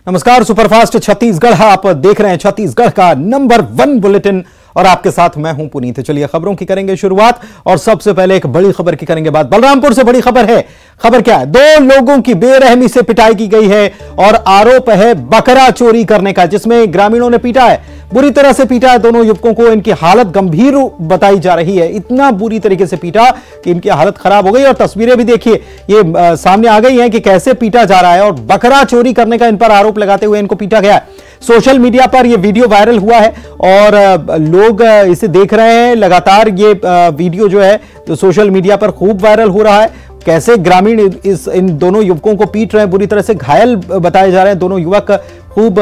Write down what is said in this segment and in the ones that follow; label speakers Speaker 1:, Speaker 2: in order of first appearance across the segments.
Speaker 1: नमस्कार, सुपरफास्ट छत्तीसगढ़ आप देख रहे हैं छत्तीसगढ़ का नंबर 1 बुलेटिन और आपके साथ मैं हूं पुनीत। चलिए खबरों की करेंगे शुरुआत और सबसे पहले एक बड़ी खबर की करेंगे बात। बलरामपुर से बड़ी खबर है। खबर क्या है? 2 लोगों की बेरहमी से पिटाई की गई है और आरोप है बकरा चोरी करने का, जिसमें ग्रामीणों ने पीटा है, बुरी तरह से पीटा है दोनों युवकों को। इनकी हालत गंभीर बताई जा रही है, इतना बुरी तरीके से पीटा कि इनकी हालत खराब हो गई। और तस्वीरें भी देखिए, ये सामने आ गई हैं कि कैसे पीटा जा रहा है और बकरा चोरी करने का इन पर आरोप लगाते हुए इनको पीटा गया है। सोशल मीडिया पर यह वीडियो वायरल हुआ है और लोग इसे देख रहे हैं लगातार। ये वीडियो जो है तो सोशल मीडिया पर खूब वायरल हो रहा है। कैसे ग्रामीण इन दोनों युवकों को पीट रहे हैं, बुरी तरह से घायल बताए जा रहे हैं दोनों युवक, खूब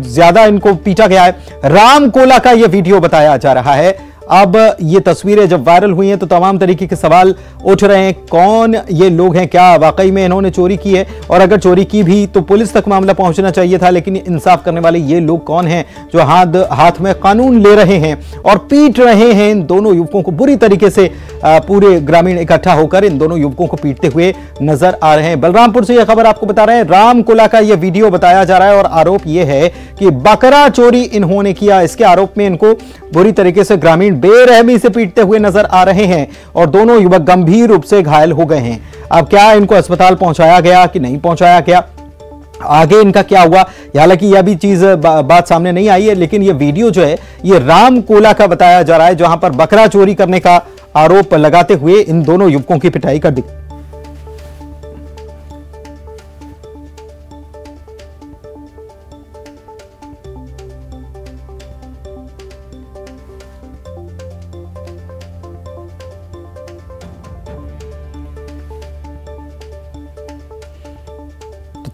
Speaker 1: ज्यादा इनको पीटा गया है। रामकोला का यह वीडियो बताया जा रहा है। अब ये तस्वीरें जब वायरल हुई हैं तो तमाम तरीके के सवाल उठ रहे हैं। कौन ये लोग हैं? क्या वाकई में इन्होंने चोरी की है? और अगर चोरी की भी तो पुलिस तक मामला पहुंचना चाहिए था, लेकिन इंसाफ करने वाले ये लोग कौन हैं जो हाथ में कानून ले रहे हैं और पीट रहे हैं इन दोनों युवकों को? बुरी तरीके से पूरे ग्रामीण इकट्ठा होकर इन दोनों युवकों को पीटते हुए नजर आ रहे हैं। बलरामपुर से यह खबर आपको बता रहे हैं। रामकोला का यह वीडियो बताया जा रहा है और आरोप यह है कि बकरा चोरी इन्होंने किया। इसके आरोप में इनको बुरी तरीके से ग्रामीण बेरहमी से पीटते हुए नजर आ रहे हैं और दोनों युवक गंभीर रूप से घायल हो गए हैं। अब क्या इनको अस्पताल पहुंचाया गया कि नहीं पहुंचाया गया, आगे इनका क्या हुआ, हालांकि यह भी चीज बात सामने नहीं आई है, लेकिन यह वीडियो जो है ये रामकोला का बताया जा रहा है, जहां पर बकरा चोरी करने का आरोप लगाते हुए इन दोनों युवकों की पिटाई कर दी।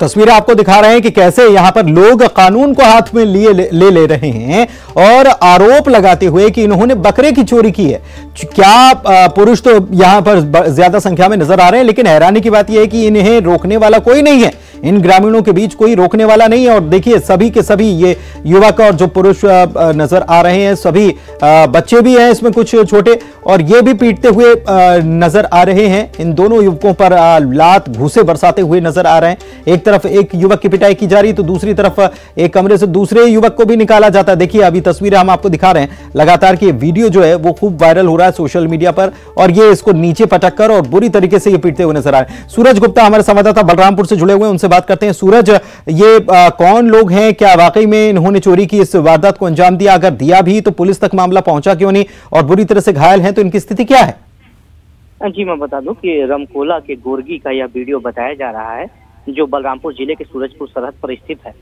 Speaker 1: तस्वीरें आपको दिखा रहे हैं कि कैसे यहां पर लोग कानून को हाथ में ले रहे हैं और आरोप लगाते हुए कि इन्होंने बकरे की चोरी की है। क्या पुरुष तो यहां पर ज्यादा संख्या में नजर आ रहे हैं, लेकिन हैरानी की बात यह है कि इन्हें रोकने वाला कोई नहीं है। इन ग्रामीणों के बीच कोई रोकने वाला नहीं है। और देखिए, सभी के सभी ये युवक और जो पुरुष नजर आ रहे हैं, सभी बच्चे भी हैं इसमें कुछ छोटे, और ये भी पीटते हुए नजर आ रहे हैं। इन दोनों युवकों पर लात घूसे बरसाते हुए नजर आ रहे हैं। एक तरफ एक युवक की पिटाई की जा रही, तो दूसरी तरफ एक कमरे से दूसरे युवक को भी निकाला जाता है। देखिए, अभी तस्वीरें हम आपको दिखा रहे हैं लगातार की वीडियो जो है वो खूब वायरल हो रहा है सोशल मीडिया पर, और ये इसको नीचे पटक कर और बुरी तरीके से ये पीटते हुए नजर आ रहे हैं। सूरज गुप्ता हमारे संवाददाता बलरामपुर से जुड़े हुए, उनसे बात करते हैं। सूरज, ये कौन लोग हैं? क्या वाकई में इन्होंने चोरी की, इस वारदात को अंजाम दिया? अगर दिया भी तो पुलिस तक मामला पहुंचा क्यों नहीं? और बुरी तरह से घायल हैं तो इनकी स्थिति क्या है?
Speaker 2: जी, मैं बता दूं कि रामकोला के गोरगी का यह वीडियो बताया जा रहा है, जो बलरामपुर जिले के सूरजपुर सरहद पर स्थित है,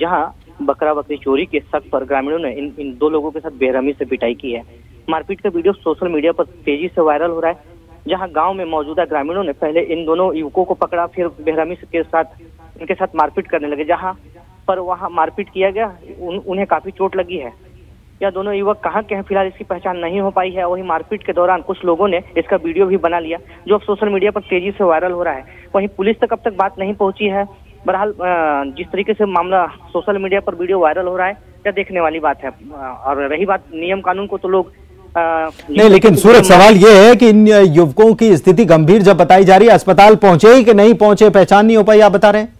Speaker 2: जहां बकरा बकरी चोरी के शक पर ग्रामीणों ने इन 2 लोगों के साथ बेरहमी से पिटाई की है। मारपीट का वीडियो सोशल मीडिया पर तेजी से वायरल हो रहा है, जहां गांव में मौजूदा ग्रामीणों ने पहले इन दोनों युवकों को पकड़ा, फिर बेरहमी के साथ इनके साथ मारपीट करने लगे। जहां पर वहां मारपीट किया गया, उन्हें काफी चोट लगी है। यह दोनों युवक कहाँ के हैं फिलहाल इसकी पहचान नहीं हो पाई है। वहीं मारपीट के दौरान कुछ लोगों ने इसका वीडियो भी बना लिया, जो अब सोशल मीडिया पर तेजी से वायरल हो रहा है। वहीं पुलिस तक अब तक बात नहीं पहुंची है। बहरहाल जिस तरीके से मामला सोशल मीडिया पर वीडियो वायरल हो रहा है, यह देखने वाली बात है। और रही बात नियम कानून को, तो लोग
Speaker 1: नहीं, लेकिन सूरज, सवाल यह है कि इन युवकों की स्थिति गंभीर जब बताई जा रही है, अस्पताल पहुंचे ही कि नहीं पहुंचे, पहचान नहीं हो पाई, आप बता रहे हैं?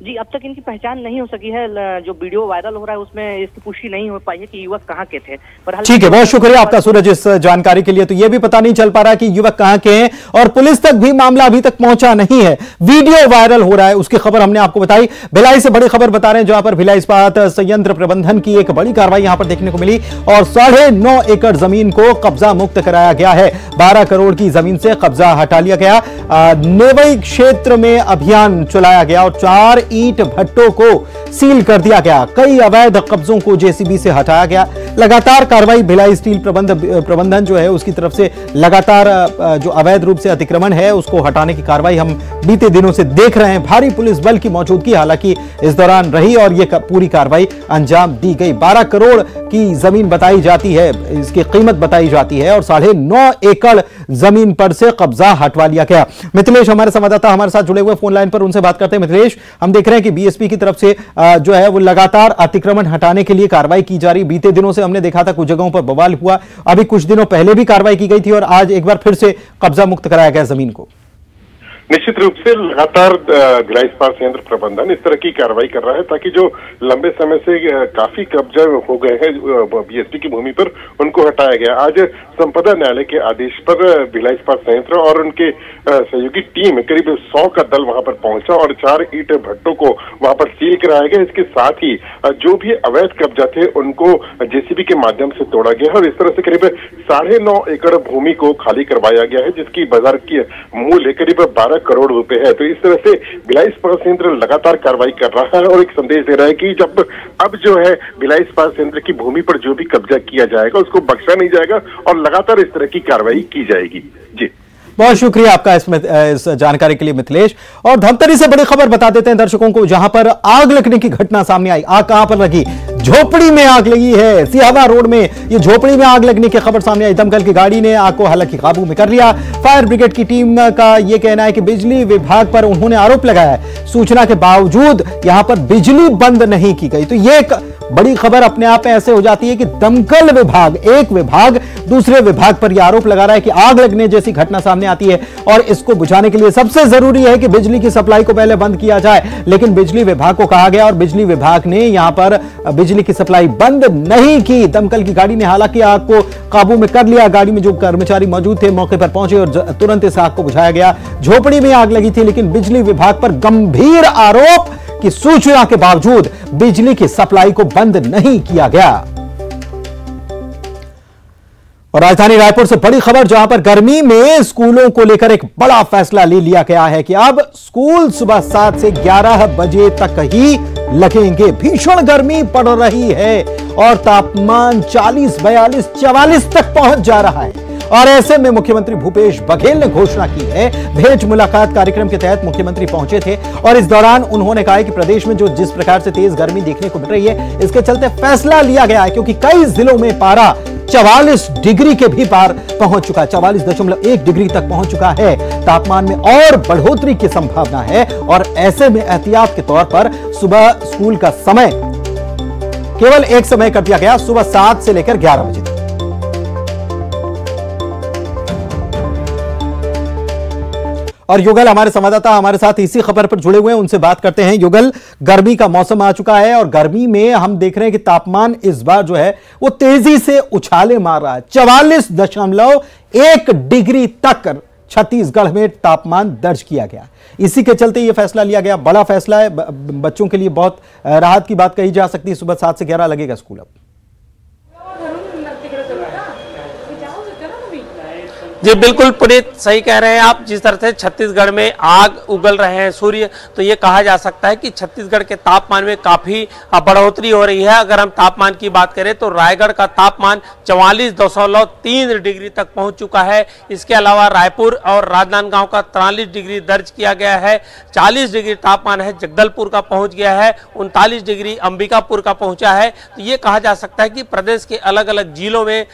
Speaker 2: जी, अब तक इनकी पहचान नहीं हो सकी है। जो वीडियो वायरल हो रहा है उसमें इसकी पुष्टि नहीं हो पाई है कि युवक कहाँ के थे।
Speaker 1: ठीक है, बहुत शुक्रिया आपका सूरज इस जानकारी के लिए। तो यह भी पता नहीं चल पा रहा कि युवक कहाँ के हैं और पुलिस तक भी मामला अभी तक पहुंचा नहीं है। वीडियो वायरल हो रहा है, उसकी खबर हमने आपको बताई। भिलाई से बड़ी खबर बता रहे हैं, जहां पर भिलाई इस्पात संयंत्र प्रबंधन की एक बड़ी कार्रवाई यहां पर देखने को मिली और 9.5 एकड़ जमीन को कब्जा मुक्त कराया गया है। 12 करोड़ की जमीन से कब्जा हटा लिया गया। नेवई क्षेत्र में अभियान चलाया गया और 4 ईंट भट्टों को सील कर दिया गया। कई अवैध कब्जों को जेसीबी से हटाया गया। लगातार कार्रवाई भिलाई स्टील प्रबंधन जो है उसकी तरफ से लगातार जो अवैध रूप से अतिक्रमण है उसको हटाने की कार्रवाई हम बीते दिनों से देख रहे हैं। भारी पुलिस बल की मौजूदगी हालांकि इस दौरान रही और यह पूरी कार्रवाई अंजाम दी गई। 12 करोड़ की जमीन बताई जाती है, इसकी कीमत बताई जाती है और 9.5 एकड़ जमीन पर से कब्जा हटवा लिया गया। मिथिलेश हमारे संवाददाता हमारे साथ जुड़े हुए फोन लाइन पर, उनसे बात करते हैं। मिथिलेश, हम देख रहे हैं कि बीएसपी की तरफ से जो है वो लगातार अतिक्रमण हटाने के लिए कार्रवाई की जा रही। बीते दिनों से हमने देखा था कुछ जगहों पर बवाल हुआ, अभी कुछ दिनों पहले भी कार्रवाई की गई थी और आज एक बार फिर से कब्जा मुक्त कराया गया जमीन को।
Speaker 3: निश्चित रूप से लगातार भिलाई इस्पात संयंत्र प्रबंधन इस तरह की कार्रवाई कर रहा है ताकि जो लंबे समय से काफी कब्जा हो गए हैं बीएसपी की भूमि पर, उनको हटाया गया। आज संपदा न्यायालय के आदेश पर भिलाई इस्पात संयंत्र और उनके सहयोगी टीम करीब 100 का दल वहां पर पहुंचा और 4 ईंट भट्टों को वहां पर सील कराया गया। इसके साथ ही जो भी अवैध कब्जा थे उनको जेसीबी के माध्यम से तोड़ा गया और इस तरह से करीब 9.5 एकड़ भूमि को खाली करवाया गया है, जिसकी बाजार की मूल्य करीब 12 करोड़ रुपए है। तो इस तरह से भिलाई इस्पात संयंत्र लगातार कार्रवाई कर रहा है और एक संदेश दे रहा है कि जब अब जो है भिलाई इस्पात संयंत्र की भूमि पर जो भी कब्जा किया जाएगा उसको बख्शा नहीं जाएगा और लगातार इस तरह की कार्रवाई की जाएगी। जी,
Speaker 1: बहुत शुक्रिया आपका इस जानकारी के लिए मिथिलेश। और धमतरी से बड़ी खबर बता देते हैं दर्शकों को, जहां पर आग लगने की घटना सामने आई। आग कहां पर लगी? झोपड़ी में आग लगी है। सिहावा रोड में ये झोपड़ी में आग लगने की खबर सामने आई। दमकल की गाड़ी ने आग को हालांकि काबू में कर लिया। फायर ब्रिगेड की टीम का यह कहना है कि बिजली विभाग पर उन्होंने आरोप लगाया है, सूचना के बावजूद यहां पर बिजली बंद नहीं की गई। तो यह एक बड़ी खबर अपने आप में ऐसे हो जाती है कि दमकल विभाग, एक विभाग दूसरे विभाग पर यह आरोप लगा रहा है कि आग लगने जैसी घटना सामने आती है और इसको बुझाने के लिए सबसे जरूरी है कि बिजली की सप्लाई को पहले बंद किया जाए। लेकिन बिजली विभाग को कहा गया और बिजली विभाग ने यहां पर बिजली की सप्लाई बंद नहीं की। दमकल की गाड़ी ने हालांकि आग को काबू में कर लिया। गाड़ी में जो कर्मचारी मौजूद थे मौके पर पहुंचे और तुरंत इस आग को बुझाया गया। झोपड़ी में आग लगी थी, लेकिन बिजली विभाग पर गंभीर आरोप कि सूचना के बावजूद बिजली की सप्लाई को बंद नहीं किया गया। और राजधानी रायपुर से बड़ी खबर, जहां पर गर्मी में स्कूलों को लेकर एक बड़ा फैसला ले लिया गया है कि अब स्कूल सुबह 7 से 11 बजे तक ही लगेंगे। भीषण गर्मी पड़ रही है और तापमान 40, 42, 44 तक पहुंच जा रहा है। और ऐसे में मुख्यमंत्री भूपेश बघेल ने घोषणा की है। भेंट मुलाकात कार्यक्रम के तहत मुख्यमंत्री पहुंचे थे और इस दौरान उन्होंने कहा कि प्रदेश में जो जिस प्रकार से तेज गर्मी देखने को मिल रही है, इसके चलते फैसला लिया गया है, क्योंकि कई जिलों में पारा 44 डिग्री के भी पार पहुंच चुका है। 44.1 डिग्री तक पहुंच चुका है। तापमान में और बढ़ोतरी की संभावना है और ऐसे में एहतियात के तौर पर सुबह स्कूल का समय केवल एक समय कर दिया गया, सुबह 7 से लेकर 11 बजे तक। और युगल हमारे संवाददाता हमारे साथ इसी खबर पर जुड़े हुए हैं, उनसे बात करते हैं। युगल, गर्मी का मौसम आ चुका है और गर्मी में हम देख रहे हैं कि तापमान इस बार जो है वो तेजी से उछाले मार रहा है। 44.1 डिग्री तक छत्तीसगढ़ में तापमान दर्ज किया गया। इसी के चलते यह फैसला लिया गया। बड़ा फैसला है, बच्चों के लिए बहुत राहत की बात कही जा सकती है। सुबह 7 से 11 लगेगा स्कूल। अब
Speaker 4: जी बिल्कुल पुनीत, सही कह रहे हैं आप। जिस तरह से छत्तीसगढ़ में आग उगल रहे हैं सूर्य, तो ये कहा जा सकता है कि छत्तीसगढ़ के तापमान में काफी बढ़ोतरी हो रही है। अगर हम तापमान की बात करें तो रायगढ़ का तापमान 44.3 डिग्री तक पहुंच चुका है। इसके अलावा रायपुर और राजनांदगांव का 43 डिग्री दर्ज किया गया है। 40 डिग्री तापमान है जगदलपुर का पहुंच गया है। 39 डिग्री अंबिकापुर का पहुंचा है। तो ये कहा जा सकता है कि प्रदेश के अलग अलग जिलों में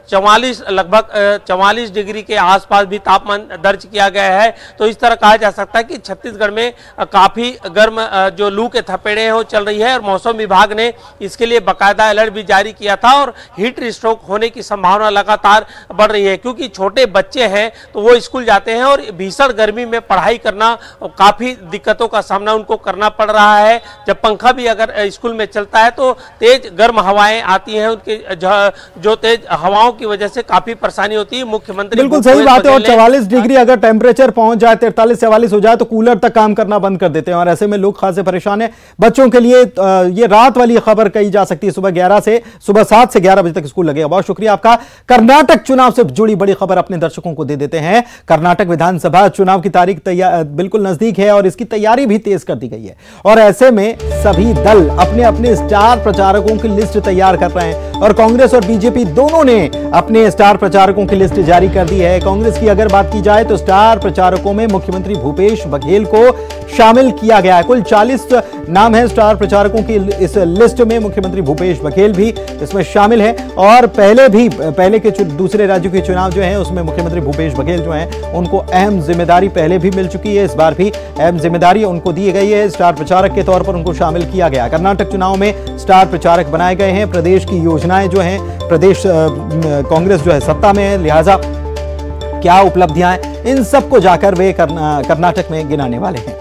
Speaker 4: 44 डिग्री के आसपास भी तापमान दर्ज किया गया है। तो इस तरह कहा जा सकता है कि छत्तीसगढ़ में काफी गर्म जो लू के थपेड़े हैं वो चल रही है और मौसम विभाग ने इसके लिए बाकायदा अलर्ट भी जारी किया था और हीट स्ट्रोक होने की संभावना लगातार बढ़ रही है, क्योंकि छोटे बच्चे हैं तो वो स्कूल जाते हैं और भीषण गर्मी में पढ़ाई करना काफी दिक्कतों का सामना उनको करना पड़ रहा है। जब पंखा भी अगर स्कूल में चलता है तो तेज गर्म हवाएं आती हैं, उनके जो तेज हवाओं की वजह से काफी परेशानी होती है। मुख्यमंत्री
Speaker 1: बिल्कुल सही बात है। और 44 डिग्री अगर टेम्परेचर पहुंच जाए, 43-44 हो जाए तो कूलर तक काम करना बंद कर देते हैं और ऐसे में लोग खासे परेशान हैं। बच्चों के लिए ये रात वाली खबर कही जा सकती है। सुबह 7 से 11 बजे तक स्कूल लगेगा। बहुत शुक्रिया आपका। कर्नाटक चुनाव से जुड़ी बड़ी खबर अपने दर्शकों को दे देते हैं। कर्नाटक विधानसभा चुनाव की तारीख बिल्कुल नजदीक है और इसकी तैयारी भी तेज कर दी गई है और ऐसे में सभी दल अपने अपने स्टार प्रचारकों की लिस्ट तैयार कर रहे हैं और कांग्रेस और बीजेपी दोनों ने अपने स्टार प्रचारकों की लिस्ट जारी कर दी है। कांग्रेस की अगर बात की जाए तो स्टार प्रचारकों में मुख्यमंत्री भूपेश बघेल को शामिल किया गया है। कुल 40 नाम है स्टार प्रचारकों की इस लिस्ट में। मुख्यमंत्री भूपेश बघेल भी इसमें शामिल है और पहले के दूसरे राज्यों के चुनाव जो है उसमें मुख्यमंत्री भूपेश बघेल जो है उनको अहम जिम्मेदारी पहले भी मिल चुकी है। इस बार भी अहम जिम्मेदारी उनको दी गई है। स्टार प्रचारक के तौर पर उनको शामिल किया गया। कर्नाटक चुनाव में स्टार प्रचारक बनाए गए हैं। प्रदेश की योजनाएं जो हैं, प्रदेश कांग्रेस जो है सत्ता में है, लिहाजा क्या उपलब्धियां हैं, इन सबको जाकर वे कर्नाटक में गिनाने वाले हैं।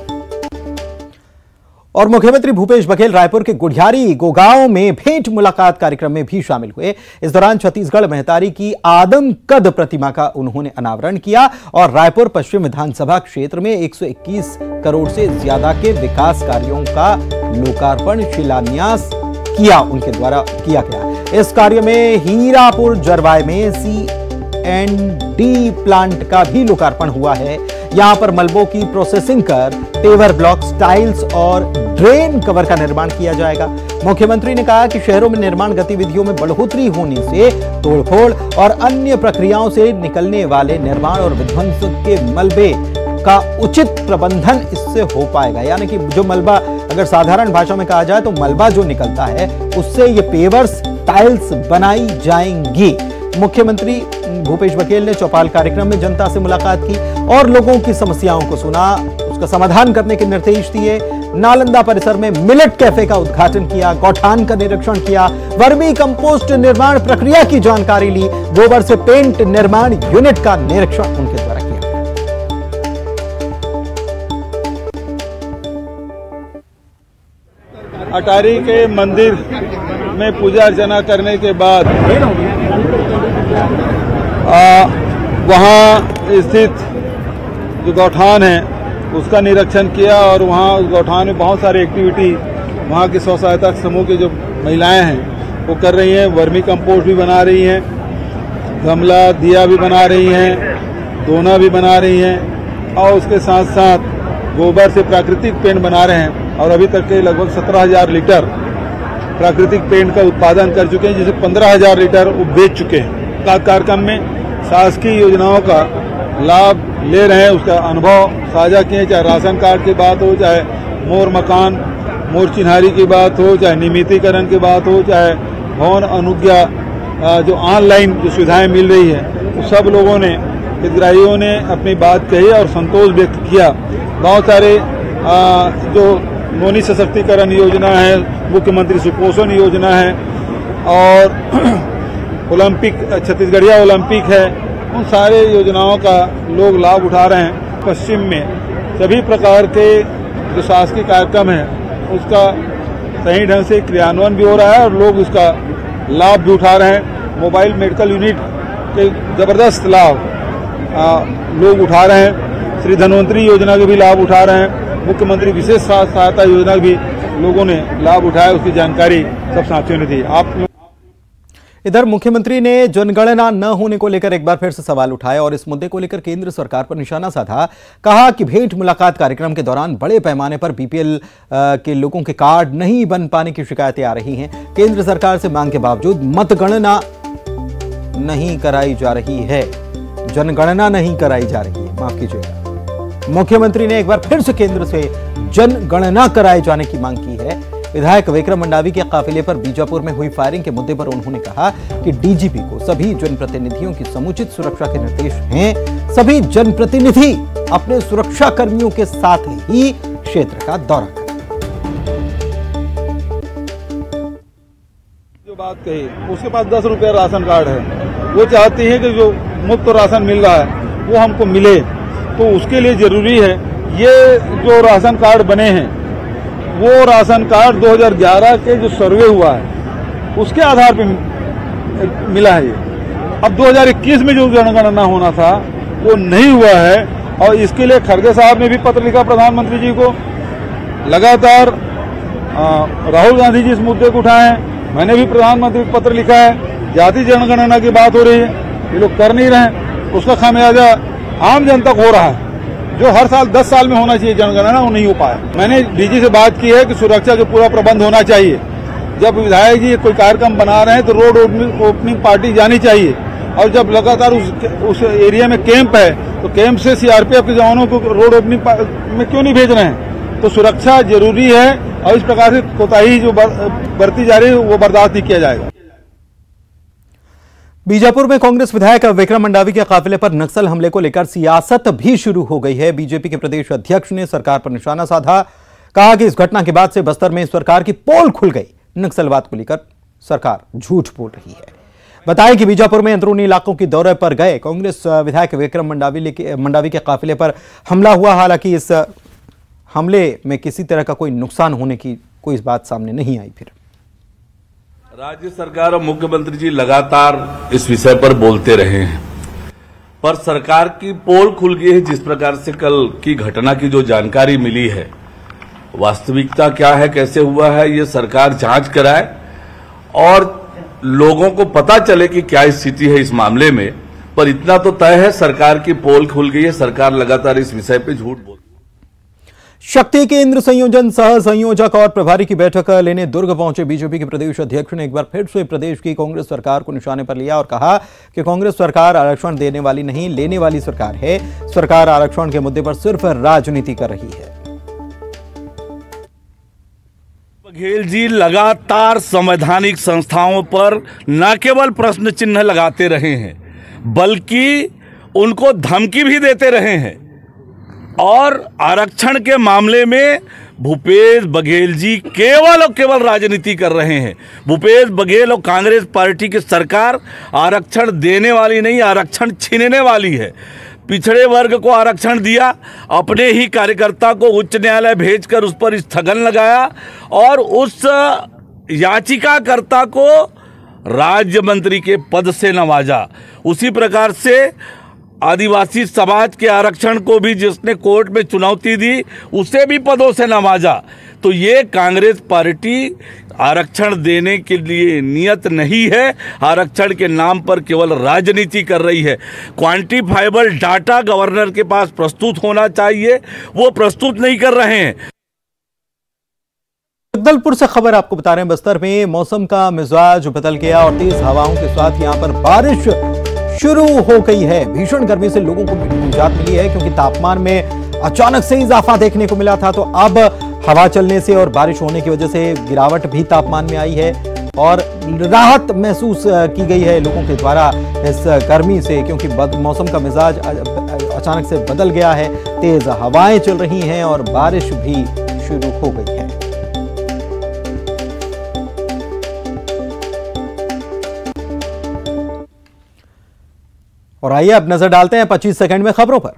Speaker 1: और मुख्यमंत्री भूपेश बघेल रायपुर के गुढ़ियारी गोगांव में भेंट मुलाकात कार्यक्रम में भी शामिल हुए। इस दौरान छत्तीसगढ़ महतारी की आदमकद प्रतिमा का उन्होंने अनावरण किया और रायपुर पश्चिम विधानसभा क्षेत्र में 121 करोड़ से ज्यादा के विकास कार्यों का लोकार्पण शिलान्यास किया, उनके द्वारा किया गया। इस कार्य में हीरापुर जरवाय में C&D प्लांट का भी लोकार्पण हुआ है। यहां पर मलबों की प्रोसेसिंग कर पेवर ब्लॉक्स, टाइल्स और ड्रेन कवर का निर्माण किया जाएगा। मुख्यमंत्री ने कहा कि शहरों में निर्माण गतिविधियों में बढ़ोतरी होने से तोड़फोड़ और अन्य प्रक्रियाओं से निकलने वाले निर्माण और विध्वंस के मलबे का उचित प्रबंधन इससे हो पाएगा। यानी कि जो मलबा, अगर साधारण भाषा में कहा जाए तो मलबा जो निकलता है उससे ये पेवर्स, टाइल्स बनाई जाएंगी। मुख्यमंत्री भूपेश बघेल ने चौपाल कार्यक्रम में जनता से मुलाकात की और लोगों की समस्याओं को सुना, उसका समाधान करने के निर्देश दिए। नालंदा परिसर में मिलेट कैफे का उद्घाटन किया, गौठान का निरीक्षण किया, वर्मी कंपोस्ट निर्माण प्रक्रिया की जानकारी ली, गोबर से पेंट निर्माण यूनिट का निरीक्षण उनके द्वारा किया।
Speaker 5: अटारी के मंदिर में पूजा अर्चना करने के बाद वहाँ स्थित जो गौठान है उसका निरीक्षण किया और वहाँ उस गौठान में बहुत सारी एक्टिविटी वहाँ की स्व सहायता समूह की जो महिलाएं हैं वो कर रही हैं। वर्मी कंपोस्ट भी बना रही हैं, गमला दिया भी बना रही हैं, दोना भी बना रही हैं और उसके साथ साथ गोबर से प्राकृतिक पेंट बना रहे हैं और अभी तक के लगभग 17,000 लीटर प्राकृतिक पेंट का उत्पादन कर चुके हैं, जिसे 15,000 लीटर वो बेच चुके हैं। कार्यक्रम में शासकीय योजनाओं का लाभ ले रहे हैं, उसका अनुभव साझा किए, चाहे राशन कार्ड की बात हो, चाहे मोर मकान, मोर चिन्हारी की बात हो, चाहे नियमितीकरण की बात हो, चाहे भवन अनुज्ञा जो ऑनलाइन जो सुविधाएं मिल रही है, तो सब लोगों ने, हितग्राहियों ने अपनी बात कही और संतोष व्यक्त किया। बहुत सारे जो नौनी सशक्तिकरण योजना है, मुख्यमंत्री सुपोषण योजना है और ओलंपिक, छत्तीसगढ़िया ओलंपिक है, उन सारे योजनाओं का लोग लाभ उठा रहे हैं। पश्चिम में सभी प्रकार के जो शासकीय कार्यक्रम है उसका सही ढंग से क्रियान्वयन भी हो रहा है और लोग उसका लाभ भी उठा रहे हैं। मोबाइल मेडिकल यूनिट के जबरदस्त लाभ लोग उठा रहे हैं। श्री धन्वंतरी योजना के भी लाभ उठा रहे हैं। मुख्यमंत्री विशेष सहायता योजना भी लोगों ने लाभ उठाया, उसकी जानकारी सब साथियों ने दी।
Speaker 1: इधर मुख्यमंत्री ने जनगणना न होने को लेकर एक बार फिर से सवाल उठाया और इस मुद्दे को लेकर केंद्र सरकार पर निशाना साधा। कहा कि भेंट मुलाकात कार्यक्रम के दौरान बड़े पैमाने पर बीपीएल के लोगों के कार्ड नहीं बन पाने की शिकायतें आ रही हैं। केंद्र सरकार से मांग के बावजूद मतगणना नहीं कराई जा रही है, जनगणना नहीं कराई जा रही है, माफ कीजिएगा। मुख्यमंत्री ने एक बार फिर से केंद्र से जनगणना कराए जाने की मांग की है। विधायक विक्रम मंडावी के काफिले पर बीजापुर में हुई फायरिंग के मुद्दे पर उन्होंने कहा कि डीजीपी को सभी जनप्रतिनिधियों की समुचित सुरक्षा के निर्देश हैं। सभी जनप्रतिनिधि अपने सुरक्षा कर्मियों के साथ ही क्षेत्र का दौरा करें।
Speaker 5: जो बात कही, उसके पास 10 रुपया राशन कार्ड है, वो चाहती है कि जो मुफ्त राशन मिल रहा है वो हमको मिले, तो उसके लिए जरूरी है ये जो राशन कार्ड बने हैं वो राशन कार्ड 2011 के जो सर्वे हुआ है उसके आधार पे मिला है। अब 2021 में जो जनगणना होना था वो नहीं हुआ है और इसके लिए खड़गे साहब ने भी पत्र लिखा प्रधानमंत्री जी को। लगातार राहुल गांधी जी इस मुद्दे को उठाए हैं, मैंने भी प्रधानमंत्री को पत्र लिखा है। जाति जनगणना की बात हो रही है, ये लोग कर नहीं रहे, उसका खामियाजा आम जनता को हो रहा है। जो हर साल 10 साल में होना चाहिए जनगणना, वो नहीं हो पाया। मैंने डीजी से बात की है कि सुरक्षा का पूरा प्रबंध होना चाहिए। जब विधायक जी कोई कार्यक्रम बना रहे हैं तो रोड ओपनिंग पार्टी जानी चाहिए और जब लगातार उस एरिया में कैंप है तो कैंप से सीआरपीएफ के जवानों को रोड ओपनिंग में क्यों नहीं भेज रहे हैं? तो सुरक्षा जरूरी है और इस प्रकार से कोताही जो बरती जा रही है वो बर्दाश्त नहीं किया जाएगा।
Speaker 1: बीजापुर में कांग्रेस विधायक विक्रम मंडावी के काफिले पर नक्सल हमले को लेकर सियासत भी शुरू हो गई है। बीजेपी के प्रदेश अध्यक्ष ने सरकार पर निशाना साधा। कहा कि इस घटना के बाद से बस्तर में सरकार की पोल खुल गई। नक्सलवाद को लेकर सरकार झूठ बोल रही है। बताएं कि बीजापुर में अंदरूनी इलाकों की दौरे पर गए कांग्रेस विधायक विक्रम मंडावी के काफिले पर हमला हुआ। हालांकि इस हमले में किसी तरह का कोई नुकसान होने की कोई बात सामने नहीं आई। फिर
Speaker 6: राज्य सरकार और मुख्यमंत्री जी लगातार इस विषय पर बोलते रहे हैं, पर सरकार की पोल खुल गई है। जिस प्रकार से कल की घटना की जो जानकारी मिली है, वास्तविकता क्या है, कैसे हुआ है, ये सरकार जांच कराए और लोगों को पता चले कि क्या स्थिति है इस मामले में। पर इतना तो तय है, सरकार की पोल खुल गई है, सरकार लगातार इस विषय पे झूठ बोल।
Speaker 1: शक्ति केंद्र संयोजन सह संयोजक और प्रभारी की बैठक लेने दुर्ग पहुंचे बीजेपी के प्रदेश अध्यक्ष ने एक बार फिर से प्रदेश की कांग्रेस सरकार को निशाने पर लिया और कहा कि कांग्रेस सरकार आरक्षण देने वाली नहीं, लेने वाली सरकार है। सरकार आरक्षण के मुद्दे पर सिर्फ राजनीति कर रही है।
Speaker 6: बघेल जी लगातार संवैधानिक संस्थाओं पर न केवल प्रश्न चिन्ह लगाते रहे हैं, बल्कि उनको धमकी भी देते रहे हैं। और आरक्षण के मामले में भूपेश बघेल जी केवल और केवल राजनीति कर रहे हैं। भूपेश बघेल और कांग्रेस पार्टी की सरकार आरक्षण देने वाली नहीं, आरक्षण छीनने वाली है। पिछड़े वर्ग को आरक्षण दिया, अपने ही कार्यकर्ता को उच्च न्यायालय भेजकर उस पर स्थगन लगाया और उस याचिकाकर्ता को राज्य मंत्री के पद से नवाजा। उसी प्रकार से आदिवासी समाज के आरक्षण को भी जिसने कोर्ट में चुनौती दी, उसे भी पदों से नवाजा। तो ये कांग्रेस पार्टी आरक्षण देने के लिए नियत नहीं है, आरक्षण के नाम पर केवल राजनीति कर रही है। क्वांटिफाइबल डाटा गवर्नर के पास प्रस्तुत होना चाहिए, वो प्रस्तुत नहीं कर रहे हैं।
Speaker 1: जगदलपुर से खबर आपको बता रहे हैं, बस्तर में मौसम का मिजाज बदल गया और तेज हवाओं के साथ यहां पर बारिश शुरू हो गई है। भीषण गर्मी से लोगों को निजात मिली है क्योंकि तापमान में अचानक से इजाफा देखने को मिला था। तो अब हवा चलने से और बारिश होने की वजह से गिरावट भी तापमान में आई है और राहत महसूस की गई है लोगों के द्वारा इस गर्मी से, क्योंकि मौसम का मिजाज अचानक से बदल गया है। तेज हवाएं चल रही हैं और बारिश भी शुरू हो गई है। और आइए अब नजर डालते हैं 25 सेकंड में खबरों पर।